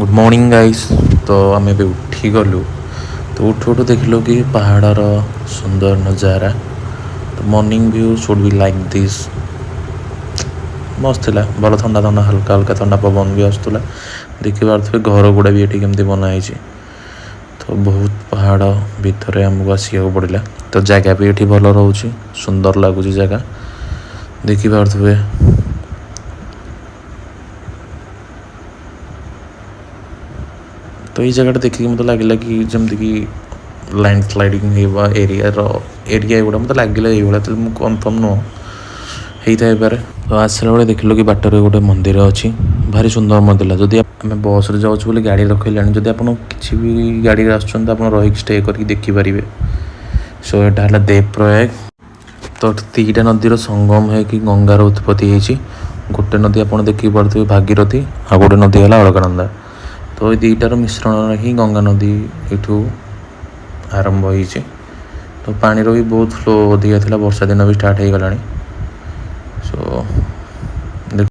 Good morning guys. तो आम ए उठी गलु तो उठू उठू देखिलु कि पहाड़र सुंदर नज़ारा। तो morning view should be like this. मस्त था, भल थंडा थंडा हल्का हल्का थंडा पवन भी आसूला। देखिए घर गुड़ा भी ये केमती बनाई। तो बहुत पहाड़ भितर आमको आसिया पड़ा। तो जगह भी ये भल रोच, सुंदर लगुच जगह देखिए। तो ये जगह देखिए मतलब लगे कि जमती कि लैंड स्लाइडिंग एरिया गुड़ा मतलब लगे ये कनफर्म नुह होता है। तो आसला बेले देखिल कि बाटर गोटे मंदिर अच्छी, भारी सुंदर मंदिर। जदि आम बस रे जाऊँ बोले गाड़ी रखिला, जब आप किसी भी गाड़ी रही स्टे करके देखिपारे। सो यहाँ है देवप्रयाग। तो तीटा नदीर संगम है कि गंगार उत्पत्ति होती। गोटे नदी आप देखिए भागीरथी, आ गोटे नदी है अलकनंदा। तो ये दुईटार मिश्रण ही गंगा नदी यू आरंभ हो। तो पानी भी बहुत फ्लो अधिका था, वर्षा दिन भी स्टार्ट हो गला। सो